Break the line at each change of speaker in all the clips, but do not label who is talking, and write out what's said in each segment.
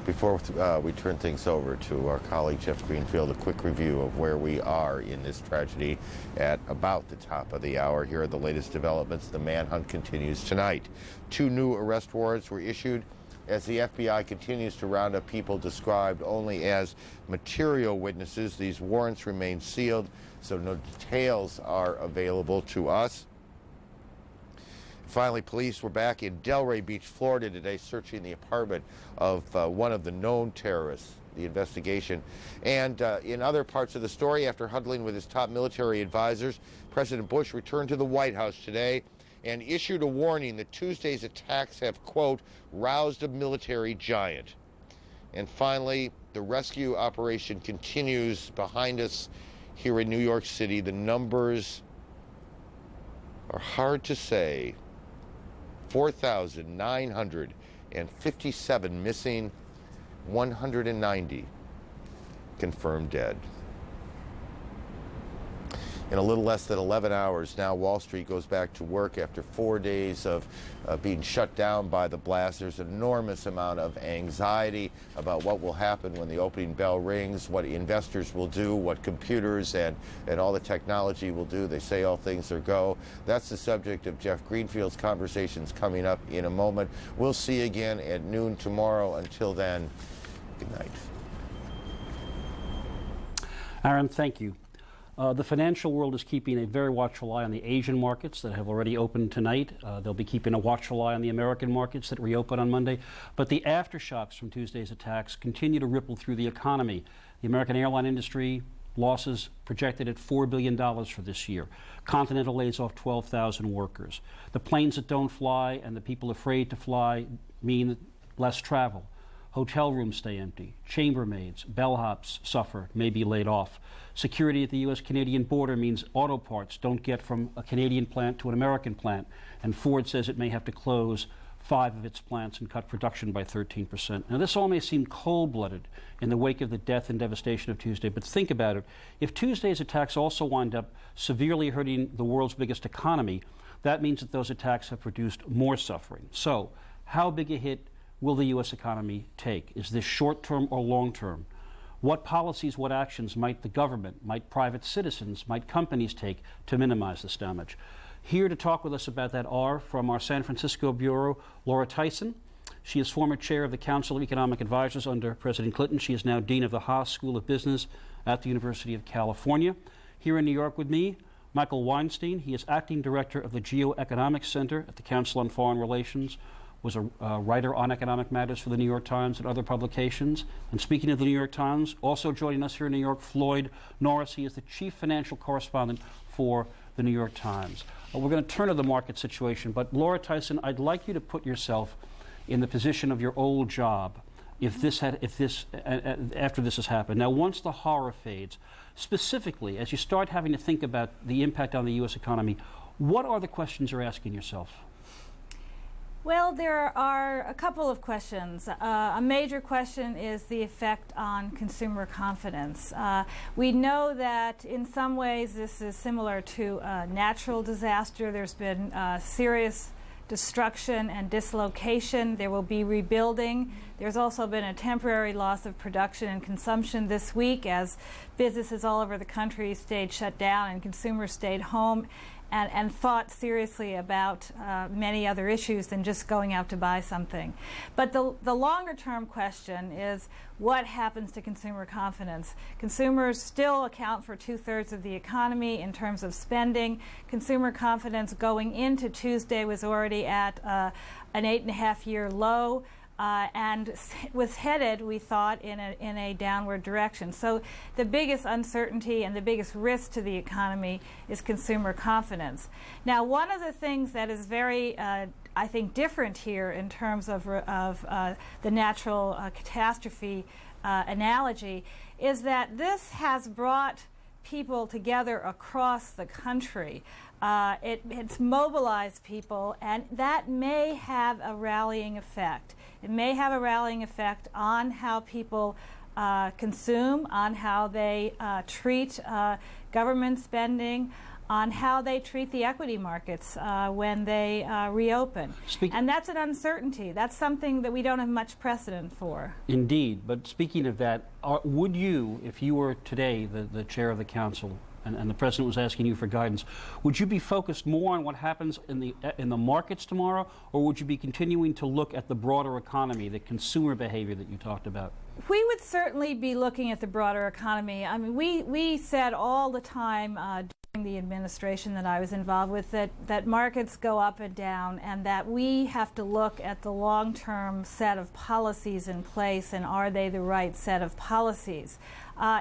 Before we turn things over to our colleague Jeff Greenfield, a quick review of where we are in this tragedy at about the top of the hour. Here are the latest developments. The manhunt continues tonight. 2 new arrest warrants were issued as the FBI continues to round up people described only as material witnesses. These warrants remain sealed, so no details are available to us. Finally, police were back in Delray Beach, Florida today, searching the apartment of one of the known terrorists. The investigation. And in other parts of the story, after huddling with his top military advisors, President Bush returned to the White House today and issued a warning that Tuesday's attacks have, quote, roused a military giant. And finally, the rescue operation continues behind us here in New York City. The numbers are hard to say. 4,957 missing, 190 confirmed dead. In a little less than 11 hours now, Wall Street goes back to work after 4 days of being shut down by the blast. There's an enormous amount of anxiety about what will happen when the opening bell rings, what investors will do, what computers and all the technology will do. They say all things are go. That's the subject of Jeff Greenfield's conversations coming up in a moment. We'll see you again at noon tomorrow. Until then, good night.
Aaron, thank you. The financial world is keeping a very watchful eye on the Asian markets that have already opened tonight. They'll be keeping a watchful eye on the American markets that reopen on Monday. But the aftershocks from Tuesday's attacks continue to ripple through the economy. The American airline industry losses projected at $4 billion for this year. Continental lays off 12,000 workers. The planes that don't fly and the people afraid to fly mean less travel. Hotel rooms stay empty. Chambermaids, bellhops suffer, may be laid off. Security at the U.S.-Canadian border means auto parts don't get from a Canadian plant to an American plant. And Ford says it may have to close 5 of its plants and cut production by 13%. Now, this all may seem cold-blooded in the wake of the death and devastation of Tuesday, but think about it. If Tuesday's attacks also wind up severely hurting the world's biggest economy, that means that those attacks have produced more suffering. So, how big a hit will the U.S. economy take? Is this short-term or long-term? What policies, what actions might the government, might private citizens, might companies take to minimize this damage? Here to talk with us about that are, from our San Francisco Bureau, Laura Tyson. She is former chair of the Council of Economic Advisors under President Clinton. She is now dean of the Haas School of Business at the University of California. Here in New York with me, Michael Weinstein. He is acting director of the Geoeconomics Center at the Council on Foreign Relations, was a writer on economic matters for the New York Times and other publications. And speaking of the New York Times, also joining us here in New York, Floyd Norris. He is the chief financial correspondent for the New York Times. We're going to turn to the market situation, but Laura Tyson, I'd like you to put yourself in the position of your old job after this has happened. Now, once the horror fades, specifically, as you start having to think about the impact on the U.S. economy, what are the questions you're asking yourself?
Well, there are a couple of questions. A major question is the effect on consumer confidence. We know that in some ways this is similar to a natural disaster. There's been serious destruction and dislocation. There will be rebuilding. There's also been a temporary loss of production and consumption this week as businesses all over the country stayed shut down and consumers stayed home and thought seriously about many other issues than just going out to buy something. But the longer-term question is what happens to consumer confidence? Consumers still account for 2/3 of the economy in terms of spending. Consumer confidence going into Tuesday was already at an 8.5-year low. And was headed, we thought, in a downward direction. So the biggest uncertainty and the biggest risk to the economy is consumer confidence. Now, one of the things that is very, I think, different here in terms of the natural catastrophe analogy is that this has brought people together across the country. It's mobilized people, and that may have a rallying effect. It may have a rallying effect on how people consume, on how they treat government spending, on how they treat the equity markets when they reopen. And that's an uncertainty. That's something that we don't have much precedent for.
Indeed. But speaking of that, would you, if you were today the chair of the council, and the president was asking you for guidance, would you be focused more on what happens in the markets tomorrow, or would you be continuing to look at the broader economy, the consumer behavior that you talked about?
We would certainly be looking at the broader economy. I mean, we said all the time during the administration that I was involved with that markets go up and down, and that we have to look at the long-term set of policies in place, and are they the right set of policies.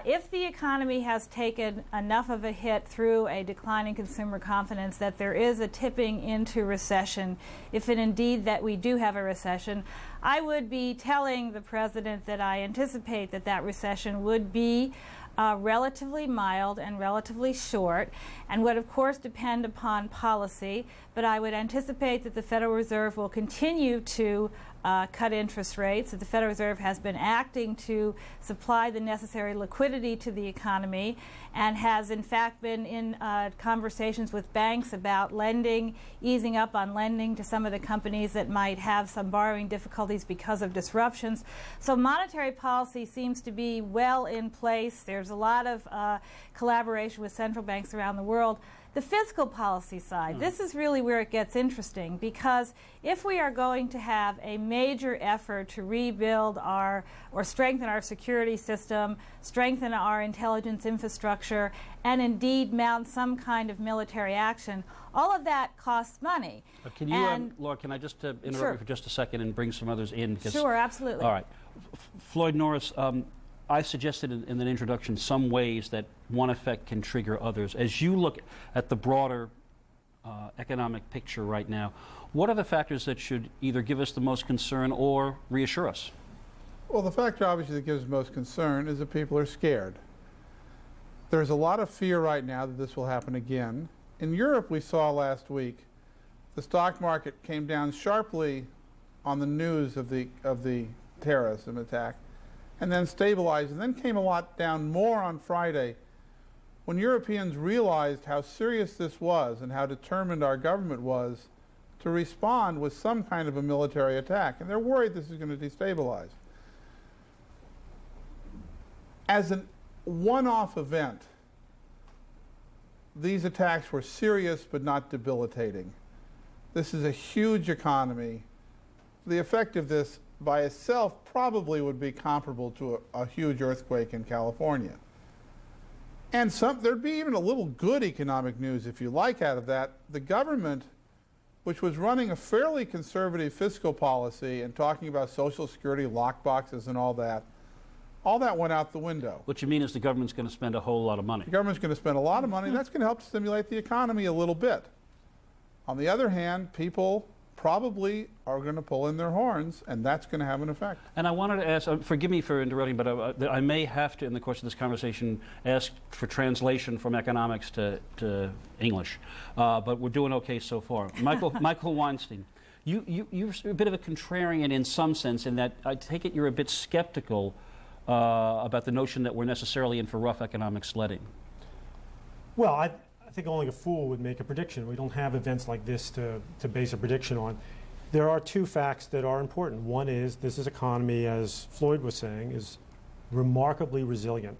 If the economy has taken enough of a hit through a decline in consumer confidence that there is a tipping into recession, if it indeed that we do have a recession, I would be telling the president that I anticipate that that recession would be relatively mild and relatively short, and would of course depend upon policy, but I would anticipate that the Federal Reserve will continue to cut interest rates, that the Federal Reserve has been acting to supply the necessary liquidity to the economy, and has in fact been in conversations with banks about lending, easing up on lending to some of the companies that might have some borrowing difficulties because of disruptions. So monetary policy seems to be well in place. There's a lot of collaboration with central banks around the world. The fiscal policy side, this is really where it gets interesting, because if we are going to have a major effort to rebuild or strengthen our security system, strengthen our intelligence infrastructure, and mount some kind of military action, all of that costs money.
Can you, Laura, can I just interrupt you for just a second and bring some others in?
Sure, absolutely.
All right. Floyd Norris, I suggested in the introduction some ways that one effect can trigger others. As you look at the broader economic picture right now, what are the factors that should either give us the most concern or reassure us?
Well, the factor obviously that gives most concern is that people are scared. There's a lot of fear right now that this will happen again. In Europe, we saw last week the stock market came down sharply on the news of the terrorism attack, and then stabilized, and then came a lot down more on Friday when Europeans realized how serious this was and how determined our government was to respond with some kind of a military attack. And they're worried this is going to destabilize. As a one-off event, these attacks were serious but not debilitating. This is a huge economy. The effect of this by itself probably would be comparable to a huge earthquake in California. And there'd be even a little good economic news, if you like, out of that. The government, which was running a fairly conservative fiscal policy and talking about Social Security lockboxes and all that went out the window.
What you mean is the government's going to spend a whole lot of money.
The government's going to spend a lot of money. That's going to help stimulate the economy a little bit. On the other hand, people probably are going to pull in their horns, and that's going to have an effect.
And I wanted to ask, forgive me for interrupting, but I may have to, in the course of this conversation, ask for translation from economics to English. But we're doing okay so far. Michael Weinstein, you're a bit of a contrarian in some sense, in that I take it you're a bit skeptical about the notion that we're necessarily in for rough economic sledding.
Well, I think only a fool would make a prediction. We don't have events like this to base a prediction on. There are two facts that are important. One is this economy, as Floyd was saying, is remarkably resilient.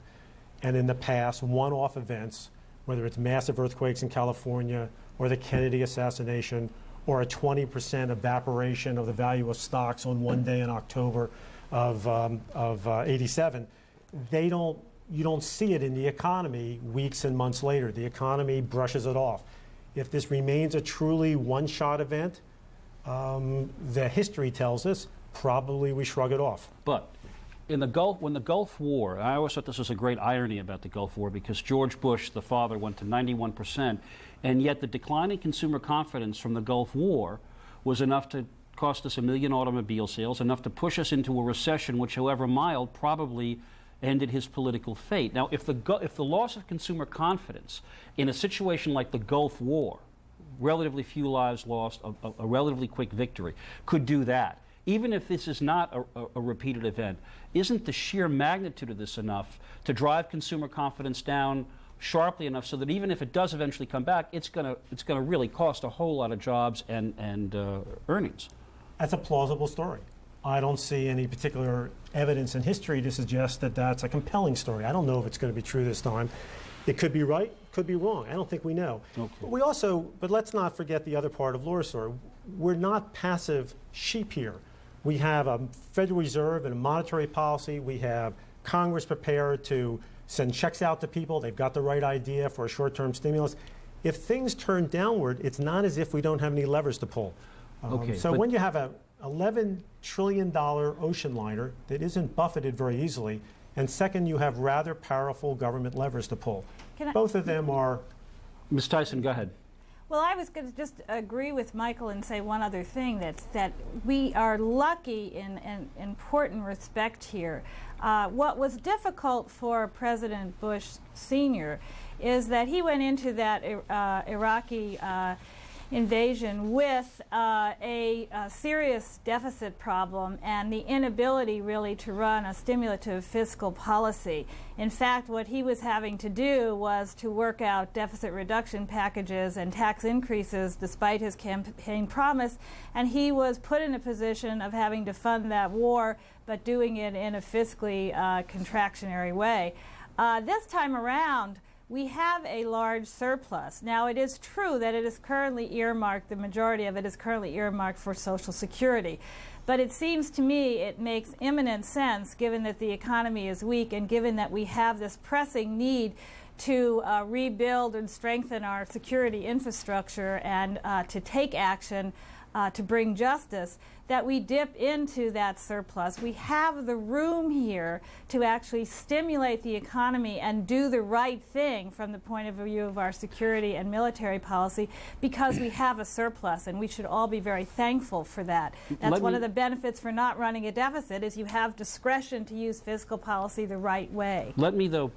And in the past, one-off events, whether it's massive earthquakes in California or the Kennedy assassination or a 20% evaporation of the value of stocks on one day in October of 87, you don't see it in the economy weeks and months later. The economy brushes it off. If this remains a truly one-shot event, the history tells us probably we shrug it off.
But in the Gulf, when the Gulf War, I always thought this was a great irony about the Gulf War, because George Bush, the father, went to 91%, and yet the declining consumer confidence from the Gulf War was enough to cost us 1 million automobile sales, enough to push us into a recession which, however mild, probably ended his political fate. Now, if the loss of consumer confidence in a situation like the Gulf War, relatively few lives lost, a relatively quick victory, could do that, even if this is not a repeated event, isn't the sheer magnitude of this enough to drive consumer confidence down sharply enough so that even if it does eventually come back, it's going to really cost a whole lot of jobs and earnings.
That's a plausible story. I don't see any particular evidence in history to suggest that that's a compelling story. I don't know if it's going to be true this time. It could be right, could be wrong. I don't think we know. Okay. But let's not forget the other part of Laura's story. We're not passive sheep here. We have a Federal Reserve and a monetary policy. We have Congress prepared to send checks out to people. They've got the right idea for a short-term stimulus. If things turn downward, it's not as if we don't have any levers to pull. So when you have a $11 trillion ocean liner that isn't buffeted very easily, and second, you have rather powerful government levers to pull. Both of them are...
Ms. Tyson, go ahead.
Well, I was going to just agree with Michael and say one other thing, that we are lucky in an important respect here. What was difficult for President Bush Sr. is that he went into that Iraqi invasion with a serious deficit problem and the inability really to run a stimulative fiscal policy. In fact, what he was having to do was to work out deficit reduction packages and tax increases despite his campaign promise, and he was put in a position of having to fund that war, but doing it in a fiscally contractionary way. This time around, we have a large surplus. Now, it is true that it is currently earmarked, the majority of it is currently earmarked for Social Security. But it seems to me it makes imminent sense, given that the economy is weak and given that we have this pressing need to rebuild and strengthen our security infrastructure and to take action to bring justice, that we dip into that surplus. We have the room here to actually stimulate the economy and do the right thing from the point of view of our security and military policy, because we have a surplus, and we should all be very thankful for that. That's one of the benefits for not running a deficit, is you have discretion to use fiscal policy the right way.
Let me, though,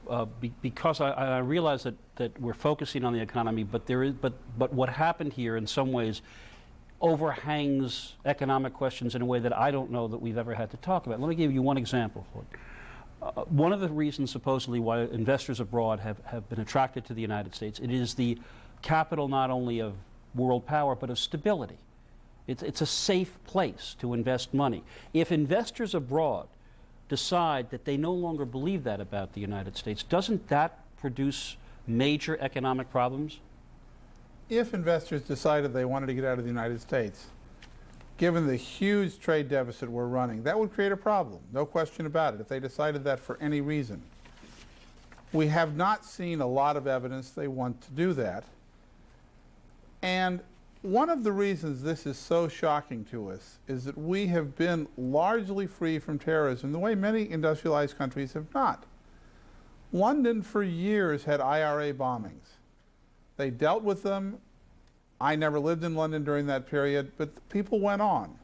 because I realize that we're focusing on the economy, but what happened here in some ways overhangs economic questions in a way that I don't know that we've ever had to talk about. Let me give you one example. One of the reasons supposedly why investors abroad have been attracted to the United States, it is the capital not only of world power but of stability. It's a safe place to invest money. If investors abroad decide that they no longer believe that about the United States, doesn't that produce major economic problems?
If investors decided they wanted to get out of the United States, given the huge trade deficit we're running, that would create a problem, no question about it, if they decided that for any reason. We have not seen a lot of evidence they want to do that. And one of the reasons this is so shocking to us is that we have been largely free from terrorism the way many industrialized countries have not. London for years had IRA bombings. They dealt with them. I never lived in London during that period, but people went on.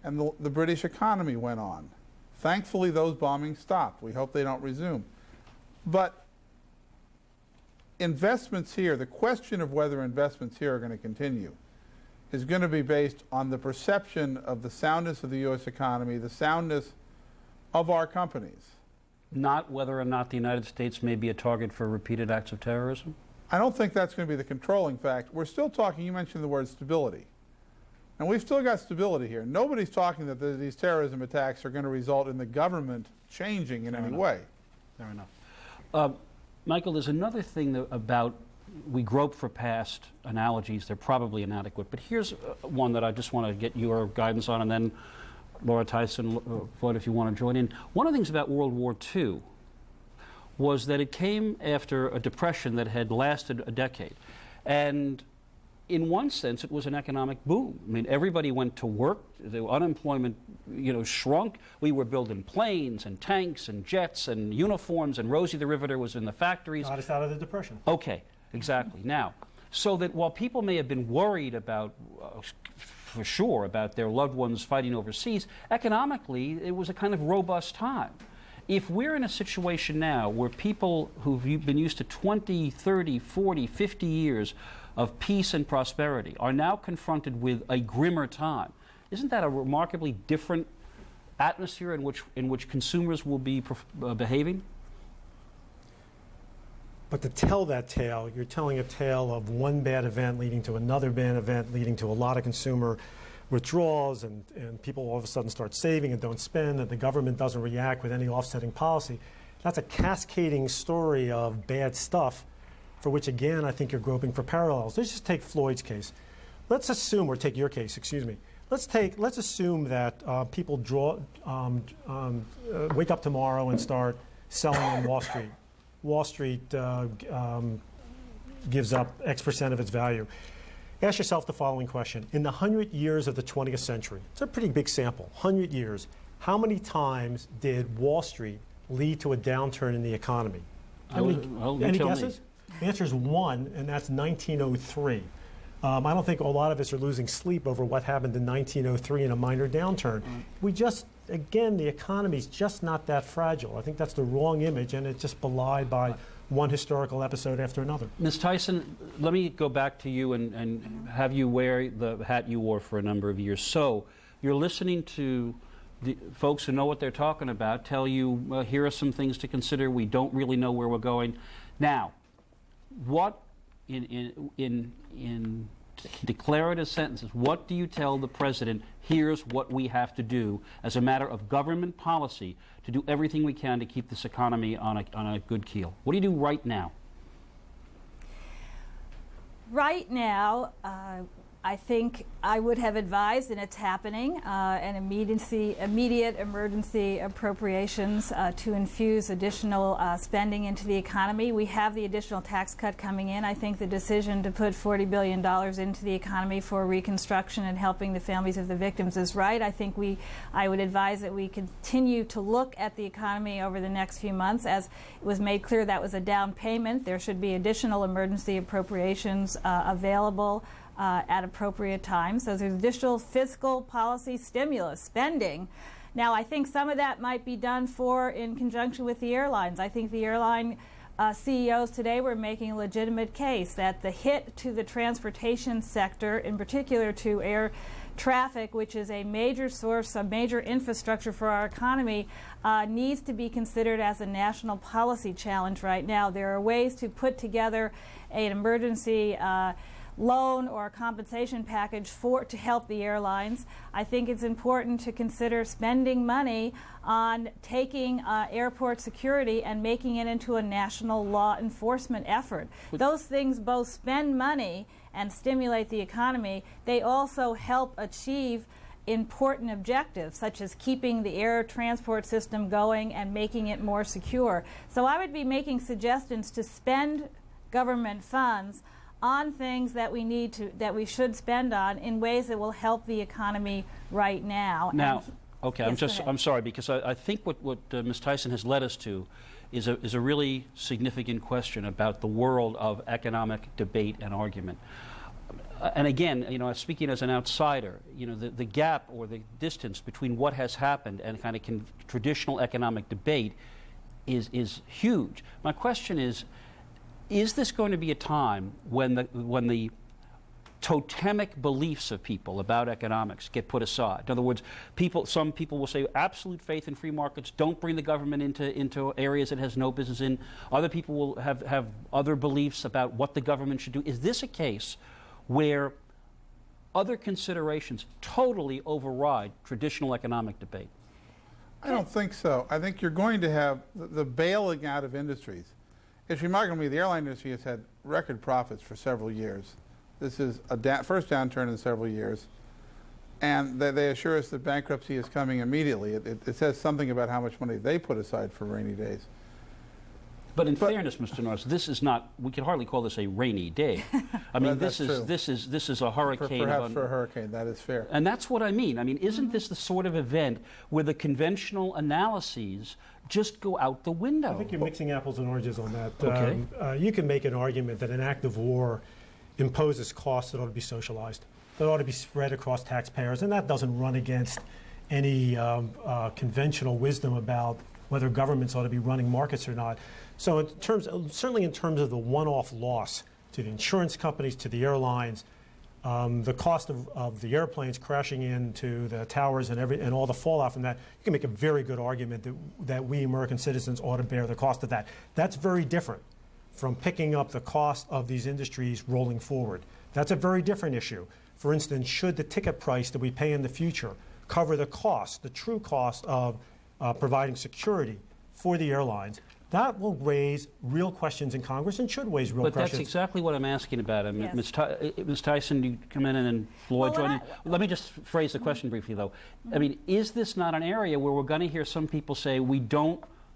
And the British economy went on. Thankfully, those bombings stopped. We hope they don't resume. But investments here, the question of whether investments here are going to continue, is going to be based on the perception of the soundness of the U.S. economy, the soundness of our companies.
Not whether or not the United States may be a target for repeated acts of terrorism?
I don't think that's going to be the controlling fact. We're still talking, you mentioned the word stability. And we've still got stability here. Nobody's talking that these terrorism attacks are going to result in the government changing in any way.
Fair enough. Michael, there's another thing about, we grope for past analogies. They're probably inadequate. But here's one that I just want to get your guidance on, and then Laura Tyson, Floyd, if you want to join in. One of the things about World War II was that it came after a depression that had lasted a decade. And in one sense, it was an economic boom. I mean, everybody went to work. The unemployment, shrunk. We were building planes and tanks and jets and uniforms, and Rosie the Riveter was in the factories.
Got us out of the depression.
Okay, exactly. Now, so that while people may have been worried about, for sure, about their loved ones fighting overseas, economically, it was a kind of robust time. If we're in a situation now where people who've been used to 20, 30, 40, 50 years of peace and prosperity are now confronted with a grimmer time, isn't that a remarkably different atmosphere in which consumers will be behaving?
But to tell that tale, you're telling a tale of one bad event leading to another bad event, leading to a lot of consumer withdrawals, and people all of a sudden start saving and don't spend, and the government doesn't react with any offsetting policy. That's a cascading story of bad stuff for which, again, I think you're groping for parallels. Let's just take Floyd's case. Let's assume, or take your case, excuse me. Let's assume that people wake up tomorrow and start selling on Wall Street. Wall Street gives up X percent of its value. Ask yourself the following question. In the 100 years of the 20th century, it's a pretty big sample, 100 years, how many times did Wall Street lead to a downturn in the economy? Any guesses? The answer is one, and that's 1903. I don't think a lot of us are losing sleep over what happened in 1903 in a minor downturn. We just, again, the economy is just not that fragile. I think that's the wrong image, and it's just belied by one historical episode after another.
Ms. Tyson, let me go back to you and have you wear the hat you wore for a number of years. So you're listening to the folks who know what they're talking about tell you, here are some things to consider. We don't really know where we're going. Now, what in declarative sentences, what do you tell the president, here's what we have to do as a matter of government policy to do everything we can to keep this economy on a good keel? What do you do right now?
Right now, I think I would have advised, and it's happening, an immediate emergency appropriations to infuse additional spending into the economy. We have the additional tax cut coming in. I think the decision to put $40 billion into the economy for reconstruction and helping the families of the victims is right. I think I would advise that we continue to look at the economy over the next few months. As it was made clear, that was a down payment. There should be additional emergency appropriations available at appropriate times. So there's additional fiscal policy stimulus spending. Now, I think some of that might be done in conjunction with the airlines. I think the airline CEOs today were making a legitimate case that the hit to the transportation sector, in particular to air traffic, which is a major source, a major infrastructure for our economy, needs to be considered as a national policy challenge right now. There are ways to put together an emergency loan or compensation package to help the airlines. I think it's important to consider spending money on taking airport security and making it into a national law enforcement effort. Those things both spend money and stimulate the economy. They also help achieve important objectives, such as keeping the air transport system going and making it more secure. So I would be making suggestions to spend government funds on things that we should spend on in ways that will help the economy right now.
Now, okay,
yes,
I'm sorry, because I think what Ms. Tyson has led us to is a really significant question about the world of economic debate and argument. And again, speaking as an outsider, the gap or the distance between what has happened and kind of traditional economic debate is huge. My question is this going to be a time when the totemic beliefs of people about economics get put aside? In other words, some people will say absolute faith in free markets, don't bring the government into areas it has no business in. Other people will have other beliefs about what the government should do. Is this a case where other considerations totally override traditional economic debate?
I don't think so. I think you're going to have the bailing out of industries. It's remarkable to me, the airline industry has had record profits for several years. This is a first downturn in several years. And they assure us that bankruptcy is coming immediately. It says something about how much money they put aside for rainy days.
But in fairness, Mr. Norris, this is not, we can hardly call this a rainy day. I mean, this is a hurricane.
Perhaps for a hurricane, that is fair.
And that's what I mean. I mean, isn't this the sort of event where the conventional analyses just go out the window?
I think you're mixing apples and oranges on that.
Okay.
You can make an argument that an act of war imposes costs that ought to be socialized, that ought to be spread across taxpayers, and that doesn't run against any conventional wisdom about whether governments ought to be running markets or not. So certainly in terms of the one-off loss to the insurance companies, to the airlines, the cost of the airplanes crashing into the towers and all the fallout from that, you can make a very good argument that we American citizens ought to bear the cost of that. That's very different from picking up the cost of these industries rolling forward. That's a very different issue. For instance, should the ticket price that we pay in the future cover the cost, the true cost of providing security for the airlines? That will raise real questions in Congress and should raise real questions.
But that's exactly what I'm asking about.
Yes.
Ms. Tyson, you come in and then Floyd join in. Let me just phrase the question briefly, though. I mean, is this not an area where we're going to hear some people say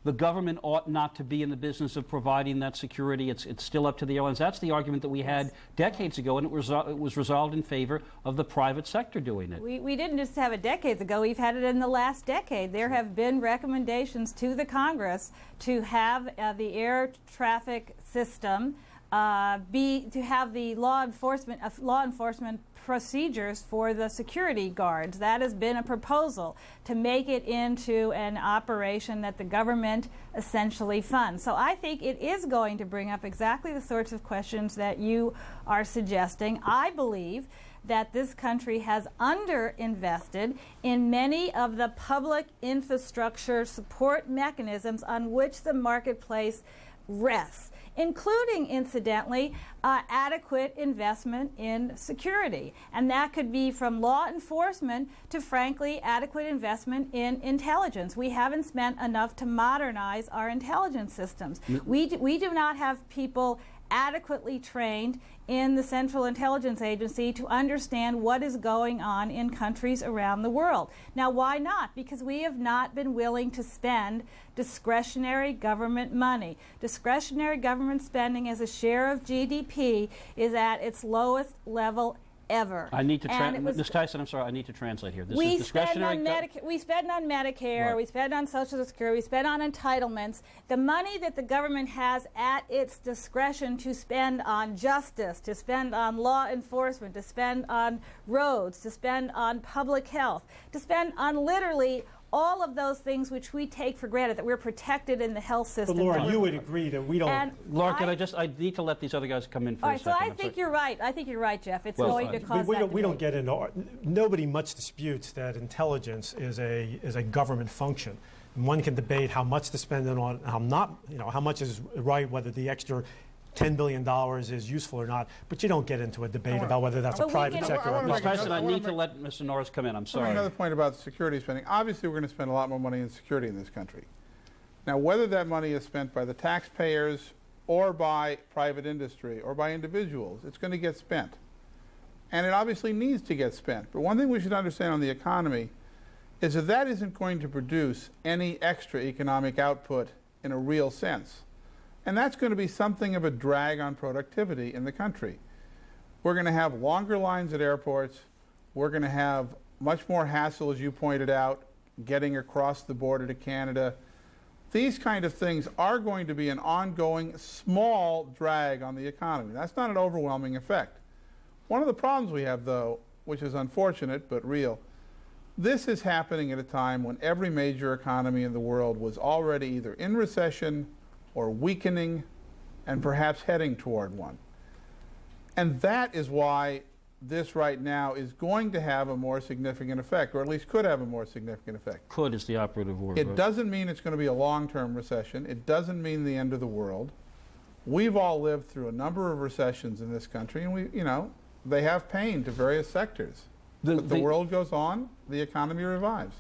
the government ought not to be in the business of providing that security? It's still up to the airlines. That's the argument that we had decades ago, and it was resolved in favor of the private sector doing it.
We didn't just have it decades ago. We've had it in the last decade. There have been recommendations to the Congress to have the air traffic system to have the law enforcement procedures for the security guards. That has been a proposal to make it into an operation that the government essentially funds. So I think it is going to bring up exactly the sorts of questions that you are suggesting. I believe that this country has underinvested in many of the public infrastructure support mechanisms on which the marketplace rests, including, incidentally, adequate investment in security. And that could be from law enforcement to, frankly, adequate investment in intelligence. We haven't spent enough to modernize our intelligence systems. We do not have people adequately trained in the Central Intelligence Agency to understand what is going on in countries around the world. Now, why not? Because we have not been willing to spend discretionary government money. Discretionary government spending as a share of GDP is at its lowest level ever.
I need to Ms. Tyson, I'm sorry, I need to translate here. This
we
is discretionary.
We spend on Medicare,
right.
We spend on Social Security, we spend on entitlements. The money that the government has at its discretion to spend on justice, to spend on law enforcement, to spend on roads, to spend on public health, to spend on literally all of those things which we take for granted, that we're protected in the health system.
But Laura, you would agree that we don't...
And
Laura, I need to let these other guys come in for
all
a
right,
second.
so I think you're right. I think you're right, Jeff. It's going to cause
we don't get into... Nobody much disputes that intelligence is a government function. And one can debate how much to spend on, how much is right, whether the extra $10 billion is useful or not, but you don't get into a debate about whether that's a private sector or
Ms. Tyson, I need to let Mr. Norris come in. I'm sorry.
Another point about security spending. Obviously, we're going to spend a lot more money in security in this country. Now, whether that money is spent by the taxpayers or by private industry or by individuals, it's going to get spent. And it obviously needs to get spent. But one thing we should understand on the economy is that that isn't going to produce any extra economic output in a real sense. And that's going to be something of a drag on productivity in the country. We're going to have longer lines at airports. We're going to have much more hassle, as you pointed out, getting across the border to Canada. These kind of things are going to be an ongoing small drag on the economy. That's not an overwhelming effect. One of the problems we have, though, which is unfortunate but real, this is happening at a time when every major economy in the world was already either in recession or weakening, and perhaps heading toward one. And that is why this right now is going to have a more significant effect, or at least could have a more significant effect.
Could is the operative word.
It doesn't mean it's going to be a long-term recession. It doesn't mean the end of the world. We've all lived through a number of recessions in this country, and they have pain to various sectors. But the world goes on, the economy revives.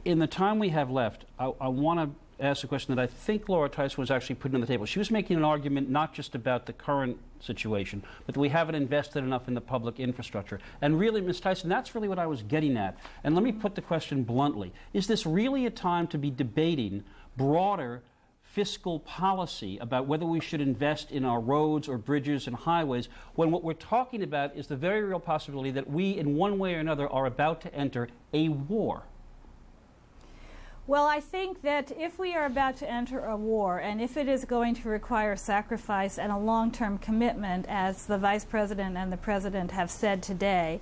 In the time we have left, I want to ask a question that I think Laura Tyson was actually putting on the table. She was making an argument not just about the current situation, but that we haven't invested enough in the public infrastructure. And really, Ms. Tyson, that's really what I was getting at. And let me put the question bluntly. Is this really a time to be debating broader fiscal policy about whether we should invest in our roads or bridges and highways, when what we're talking about is the very real possibility that we, in one way or another, are about to enter a war?
Well, I think that if we are about to enter a war, and if it is going to require sacrifice and a long-term commitment, as the Vice President and the President have said today,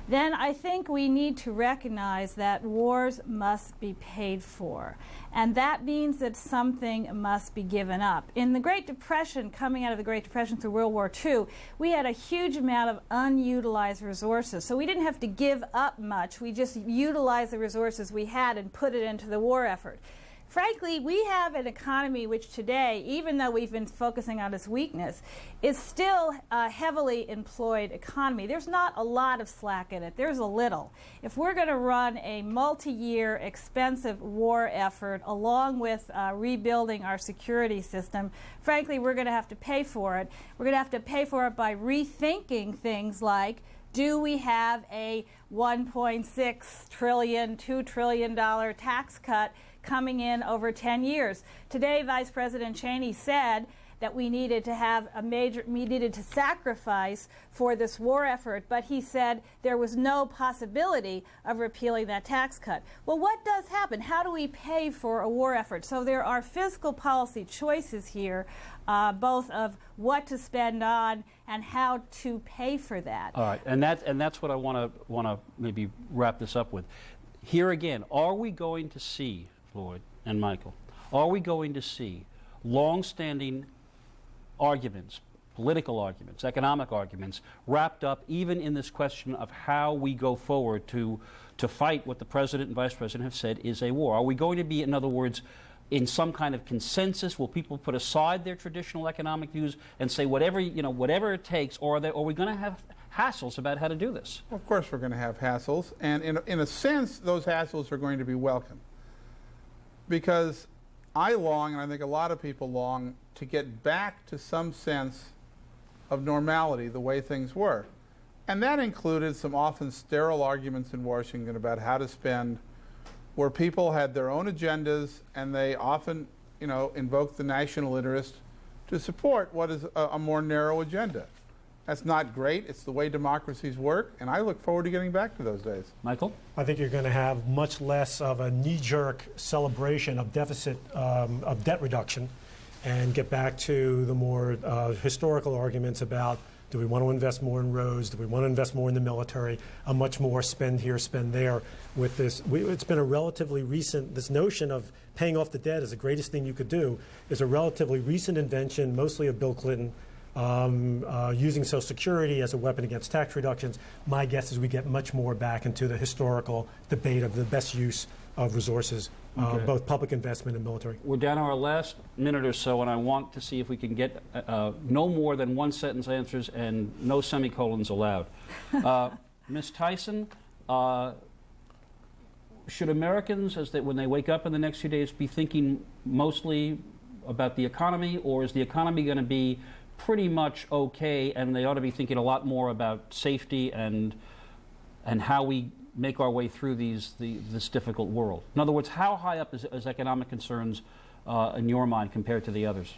then I think we need to recognize that wars must be paid for. And that means that something must be given up. In the Great Depression, coming out of the Great Depression through World War II, we had a huge amount of unutilized resources. So we didn't have to give up much. We just utilized the resources we had and put it into the war effort. frankly, we have an economy which today, even though we've been focusing on its weakness, is still a heavily employed economy. There's not a lot of slack in it. There's a little. If we're going to run a multi-year, expensive war effort along with rebuilding our security system, frankly, we're going to have to pay for it. We're going to have to pay for it by rethinking things like, do we have a $1.6 trillion, $2 trillion tax cut coming in over 10 years? Today, Vice President Cheney said that we needed to sacrifice for this war effort, but he said there was no possibility of repealing that tax cut. Well, what does happen? How do we pay for a war effort? So there are fiscal policy choices here, both of what to spend on and how to pay for that.
All right, and that's what I want to maybe wrap this up with. Here again, are we going to see, Floyd and Michael, are we going to see long-standing arguments, political arguments, economic arguments, wrapped up even in this question of how we go forward to fight what the President and Vice President have said is a war? Are we going to be, in other words, in some kind of consensus? Will people put aside their traditional economic views and say whatever it takes, or are we going to have hassles about how to do this?
Well, of course we're going to have hassles, and in a sense those hassles are going to be welcome, because I long, and I think a lot of people long, to get back to some sense of normality, the way things were. And that included some often sterile arguments in Washington about how to spend, where people had their own agendas, and they often, invoked the national interest to support what is a more narrow agenda. That's not great. It's the way democracies work, and I look forward to getting back to those days.
Michael?
I think you're going to have much less of a knee-jerk celebration of deficit, of debt reduction, and get back to the more historical arguments about, do we want to invest more in roads? Do we want to invest more in the military? A much more spend here, spend there. With this, it's been a relatively recent, this notion of paying off the debt is the greatest thing you could do, is a relatively recent invention, mostly of Bill Clinton, using Social Security as a weapon against tax reductions. My guess is we get much more back into the historical debate of the best use of resources, both public investment and military.
We're down to our last minute or so, and I want to see if we can get no more than one-sentence answers and no semicolons allowed. Ms. Tyson, should Americans, when they wake up in the next few days, be thinking mostly about the economy, or is the economy going to be pretty much okay, and they ought to be thinking a lot more about safety and how we make our way through this difficult world? In other words, how high up is economic concerns in your mind compared to the others?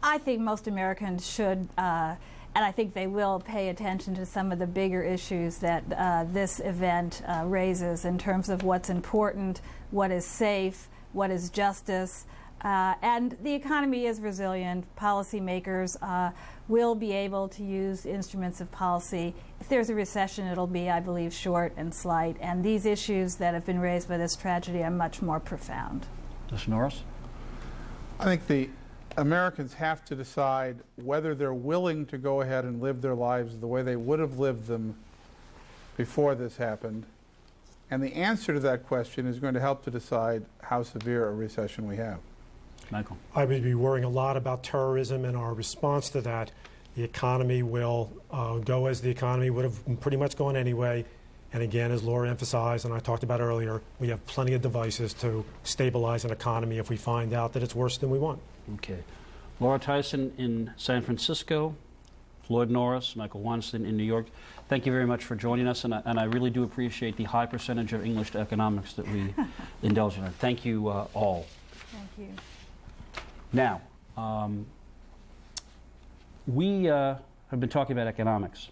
I think most Americans should, and I think they will, pay attention to some of the bigger issues that this event raises in terms of what's important, what is safe, what is justice. And the economy is resilient. Policymakers will be able to use instruments of policy. If there's a recession, it'll be, I believe, short and slight. And these issues that have been raised by this tragedy are much more profound.
Mr. Norris?
I think the Americans have to decide whether they're willing to go ahead and live their lives the way they would have lived them before this happened. And the answer to that question is going to help to decide how severe a recession we have.
Michael?
I would be worrying a lot about terrorism and our response to that. The economy will go as the economy would have pretty much gone anyway. And again, as Laura emphasized and I talked about earlier, we have plenty of devices to stabilize an economy if we find out that it's worse than we want.
Okay. Laura Tyson in San Francisco, Floyd Norris, Michael Weinstein in New York. Thank you very much for joining us, and I really do appreciate the high percentage of English to economics that we indulge in. Thank you all.
Thank you.
Now, we have been talking about economics,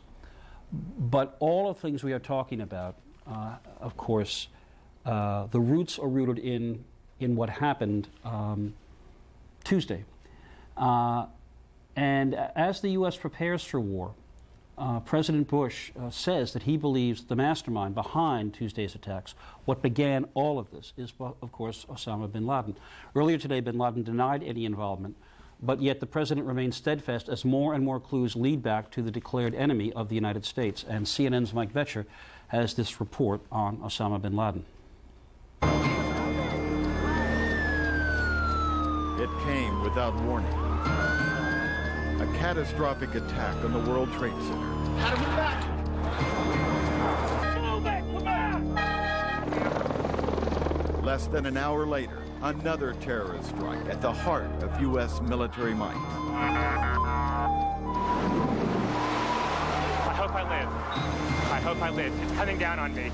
but all of the things we are talking about, of course, the roots are rooted in what happened Tuesday. And as the U.S. prepares for war, President Bush says that he believes the mastermind behind Tuesday's attacks, what began all of this, is, of course, Osama bin Laden. Earlier today, bin Laden denied any involvement, but yet the president remains steadfast as more and more clues lead back to the declared enemy of the United States. And CNN's Mike Vetcher has this report on Osama bin Laden.
without warning. A catastrophic attack on the World Trade Center. Less than an hour later, another terrorist strike at the heart of U.S. military might.
I hope I live. I hope I live. It's coming down on me.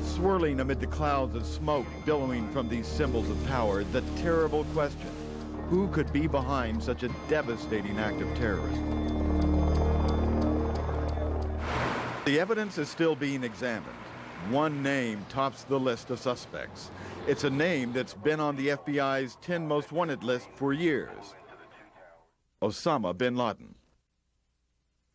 Swirling amid the clouds of smoke billowing from these symbols of power, the terrible question: who could be behind such a devastating act of terrorism? The evidence is still being examined. One name tops the list of suspects. It's a name that's been on the FBI's 10 most wanted list for years: Osama bin Laden.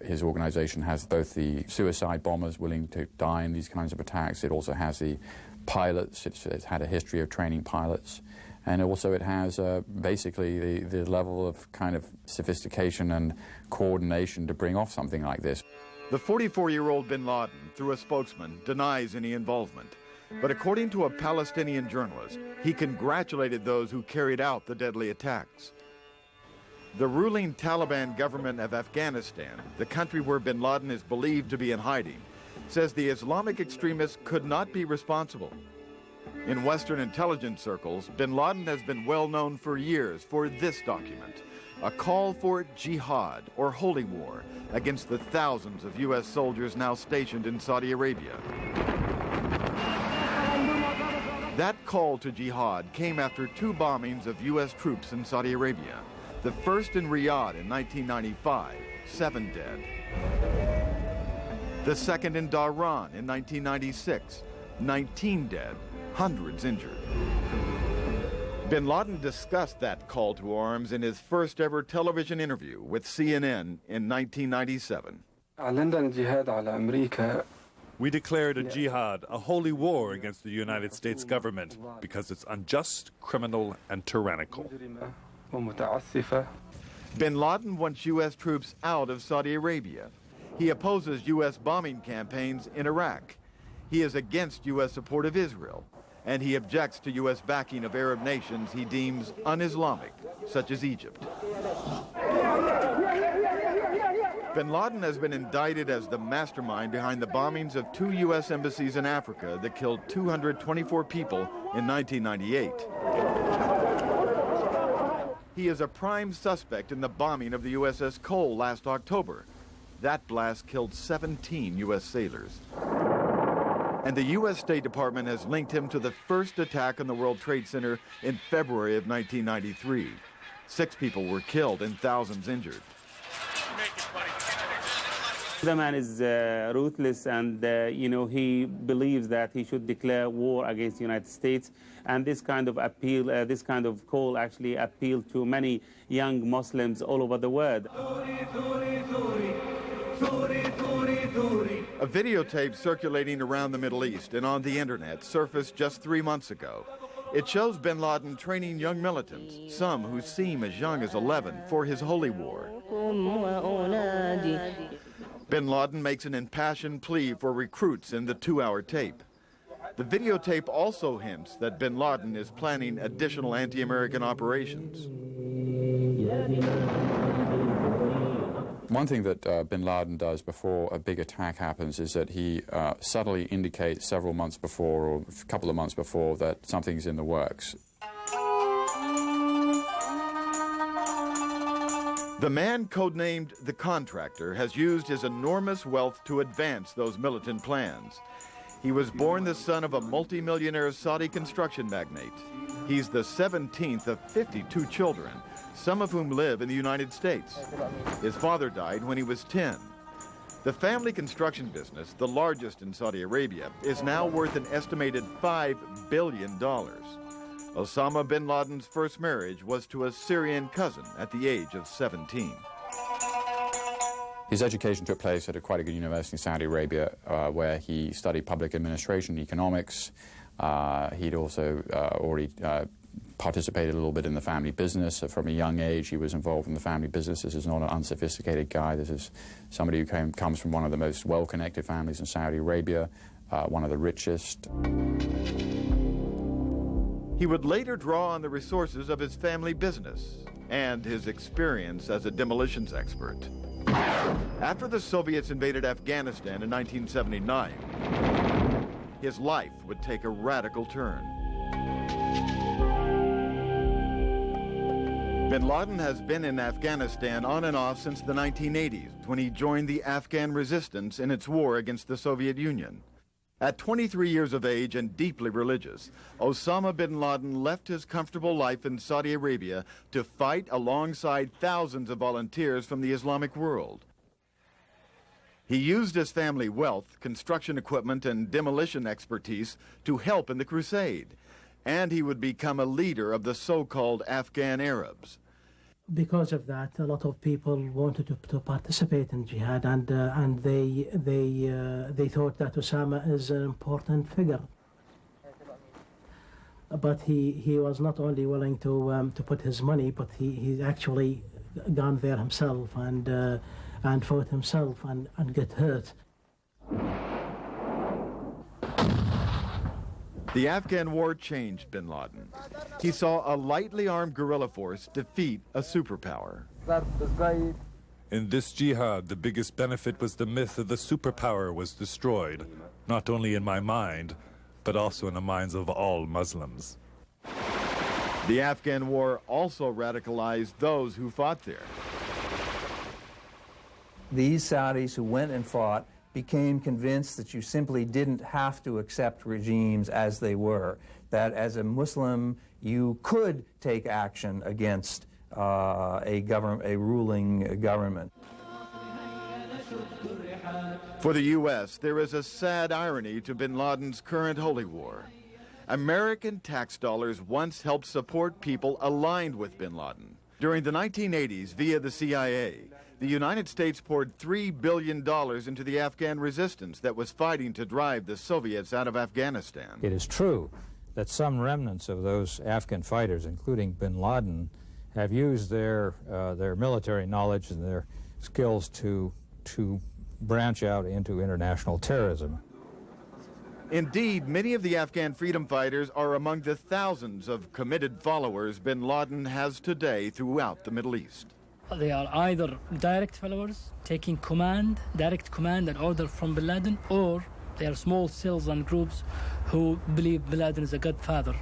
His organization has both the suicide bombers willing to die in these kinds of attacks. It also has the pilots. It's had a history of training pilots. And also it has basically the level of kind of sophistication and coordination to bring off something like this.
The 44-year-old bin Laden, through a spokesman, denies any involvement. But according to a Palestinian journalist, he congratulated those who carried out the deadly attacks. The ruling Taliban government of Afghanistan, the country where bin Laden is believed to be in hiding, says the Islamic extremists could not be responsible. In Western intelligence circles, bin Laden has been well known for years for this document: a call for jihad, or holy war, against the thousands of U.S. soldiers now stationed in Saudi Arabia. That call to jihad came after 2 bombings of U.S. troops in Saudi Arabia. The first in Riyadh in 1995, 7 dead. The second in Dhahran in 1996, 19 dead, hundreds injured. Bin Laden discussed that call to arms in his first ever television interview with CNN in 1997.
We declared a jihad, a holy war against the United States government because it's unjust, criminal, and tyrannical.
Bin Laden wants U.S. troops out of Saudi Arabia. He opposes U.S. bombing campaigns in Iraq. He is against U.S. support of Israel. And he objects to U.S. backing of Arab nations he deems un-Islamic, such as Egypt. Bin Laden has been indicted as the mastermind behind the bombings of 2 U.S. embassies in Africa that killed 224 people in 1998. He is a prime suspect in the bombing of the USS Cole last October. That blast killed 17 U.S. sailors. And the U.S. State Department has linked him to the first attack on the World Trade Center in February of 1993. 6 people were killed and thousands injured.
The man is ruthless, and he believes that he should declare war against the United States. And this kind of appeal, this kind of call actually appealed to many young Muslims all over the world.
A videotape circulating around the Middle East and on the internet surfaced just 3 months ago. It shows bin Laden training young militants, some who seem as young as 11, for his holy war. Bin Laden makes an impassioned plea for recruits in the 2-hour tape. The videotape also hints that bin Laden is planning additional anti-American operations.
One thing that bin Laden does before a big attack happens is that he subtly indicates several months before, or a couple of months before, that something's in the works.
The man codenamed the Contractor has used his enormous wealth to advance those militant plans. He was born the son of a multimillionaire Saudi construction magnate. He's the 17th of 52 children, some of whom live in the United States. His father died when he was 10. The family construction business, the largest in Saudi Arabia, is now worth an estimated $5 billion. Osama bin Laden's first marriage was to a Syrian cousin at the age of 17.
His education took place at quite a good university in Saudi Arabia, where he studied public administration, economics. He'd also already participated a little bit in the family business. From a young age, he was involved in the family business. This is not an unsophisticated guy. This is somebody who comes from one of the most well-connected families in Saudi Arabia, one of the richest.
He would later draw on the resources of his family business and his experience as a demolitions expert. After the Soviets invaded Afghanistan in 1979, his life would take a radical turn. Bin Laden has been in Afghanistan on and off since the 1980s, when he joined the Afghan resistance in its war against the Soviet Union. At 23 years of age and deeply religious, Osama bin Laden left his comfortable life in Saudi Arabia to fight alongside thousands of volunteers from the Islamic world. He used his family wealth, construction equipment, and demolition expertise to help in the crusade, and he would become a leader of the so-called Afghan Arabs.
Because of that, a lot of people wanted to participate in jihad, and they thought that Osama is an important figure. But he was not only willing to put his money, but he actually gone there himself and fought himself and get hurt.
The Afghan war changed bin Laden. He saw a lightly armed guerrilla force defeat a superpower.
In this jihad, the biggest benefit was the myth of the superpower was destroyed, not only in my mind, but also in the minds of all Muslims.
The Afghan war also radicalized those who fought there.
These Saudis who went and fought became convinced that you simply didn't have to accept regimes as they were, that as a Muslim you could take action against a ruling government.
For the U.S., there is a sad irony to bin Laden's current holy war. American tax dollars once helped support people aligned with bin Laden. During the 1980s, via the CIA, the United States poured $3 billion into the Afghan resistance that was fighting to drive the Soviets out of Afghanistan.
It is true that some remnants of those Afghan fighters, including bin Laden, have used their military knowledge and their skills to branch out into international terrorism.
Indeed, many of the Afghan freedom fighters are among the thousands of committed followers bin Laden has today throughout the Middle East.
They are either direct followers, taking direct command and order from bin Laden, or they are small cells and groups who believe bin Laden is a godfather.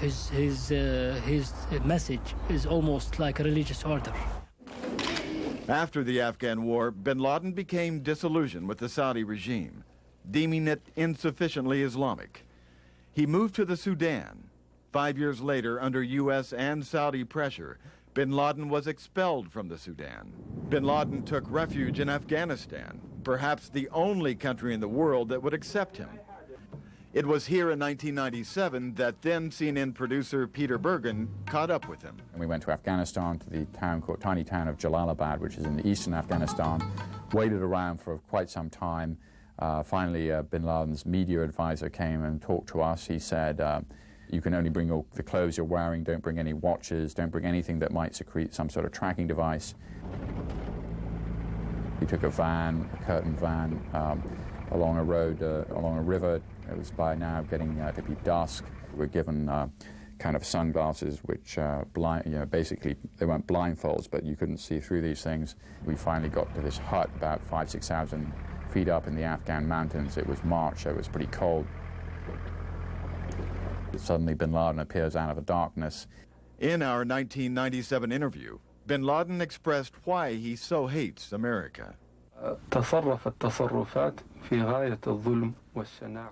His message is almost like a religious order.
After the Afghan war, bin Laden became disillusioned with the Saudi regime, deeming it insufficiently Islamic. He moved to the Sudan. 5 years later, under U.S. and Saudi pressure, bin Laden was expelled from the Sudan. Bin Laden took refuge in Afghanistan, perhaps the only country in the world that would accept him. It was here in 1997 that then CNN producer Peter Bergen caught up with him.
And we went to Afghanistan, to the tiny town of Jalalabad, which is in eastern Afghanistan, waited around for quite some time. Finally, bin Laden's media advisor came and talked to us. He said, you can only bring the clothes you're wearing, don't bring any watches, don't bring anything that might secrete some sort of tracking device. We took a curtain van, along a road, along a river. It was by now getting to be dusk. We were given kind of sunglasses, which basically they weren't blindfolds, but you couldn't see through these things. We finally got to this hut about 5,000–6,000 feet up in the Afghan mountains. It was March, so it was pretty cold. Suddenly bin Laden appears out of the darkness.
In our 1997 interview, bin Laden expressed why he so hates America.
The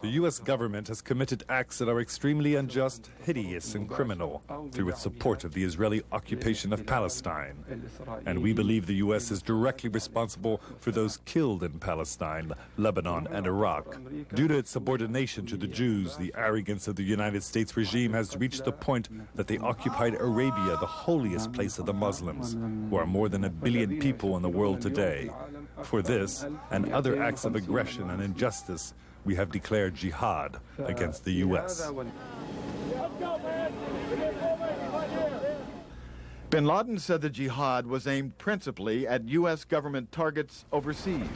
U.S. government has committed acts that are extremely unjust, hideous, and criminal through its support of the Israeli occupation of Palestine. And we believe the U.S. is directly responsible for those killed in Palestine, Lebanon, and Iraq. Due to its subordination to the Jews, the arrogance of the United States regime has reached the point that they occupied Arabia, the holiest place of the Muslims, who are more than 1 billion people in the world today. For this and other acts of aggression and injustice, we have declared jihad against the U.S.
Bin Laden said the jihad was aimed principally at U.S. government targets overseas.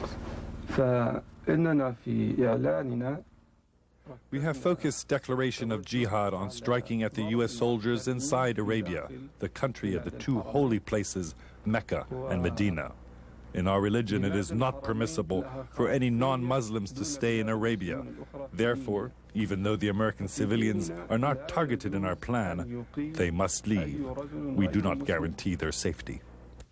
We have focused declaration of jihad on striking at the U.S. soldiers inside Arabia, the country of the two holy places, Mecca and Medina. In our religion, it is not permissible for any non-Muslims to stay in Arabia. Therefore, even though the American civilians are not targeted in our plan, they must leave. We do not guarantee their safety.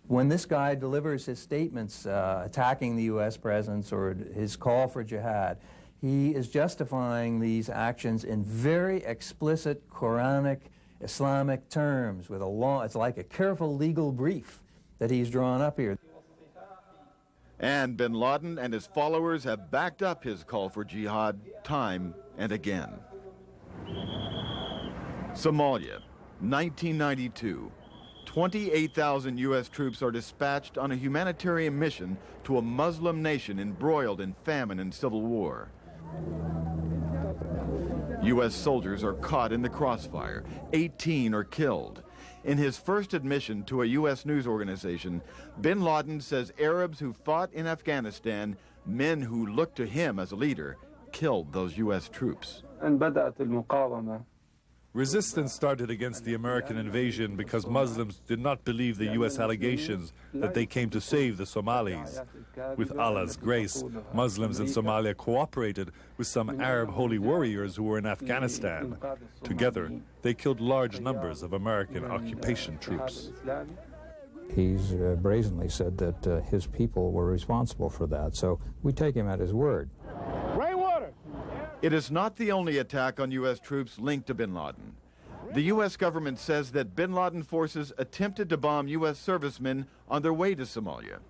When this guy delivers his statements attacking the U.S. presence or his call for jihad, he is justifying these actions in very explicit Quranic, Islamic terms with a law. It's like a careful legal brief that he's drawn up here.
And bin Laden and his followers have backed up his call for jihad time and again. Somalia, 1992. 28,000 U.S. troops are dispatched on a humanitarian mission to a Muslim nation embroiled in famine and civil war. U.S. soldiers are caught in the crossfire. 18 are killed. In his first admission to a U.S. news organization, bin Laden says Arabs who fought in Afghanistan, men who looked to him as a leader, killed those U.S. troops.
Resistance started against the American invasion because Muslims did not believe the U.S. allegations that they came to save the Somalis. With Allah's grace, Muslims in Somalia cooperated with some Arab holy warriors who were in Afghanistan. Together, they killed large numbers of American occupation troops.
He's brazenly said that his people were responsible for that, so we take him at his word.
It is not the only attack on U.S. troops linked to bin Laden. The U.S. government says that bin Laden forces attempted to bomb U.S. servicemen on their way to Somalia.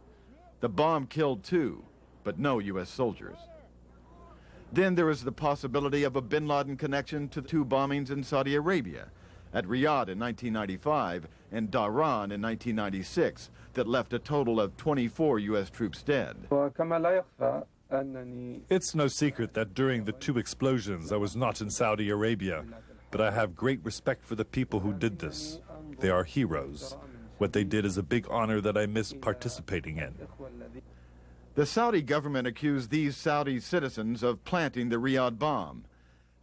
The bomb killed 2, but no U.S. soldiers. Then there is the possibility of a bin Laden connection to 2 bombings in Saudi Arabia, at Riyadh in 1995 and Dhahran in 1996, that left a total of 24 U.S. troops dead.
It's no secret that during the 2 explosions I was not in Saudi Arabia, but I have great respect for the people who did this. They are heroes. What they did is a big honor that I miss participating in.
The Saudi government accused these Saudi citizens of planting the Riyadh bomb.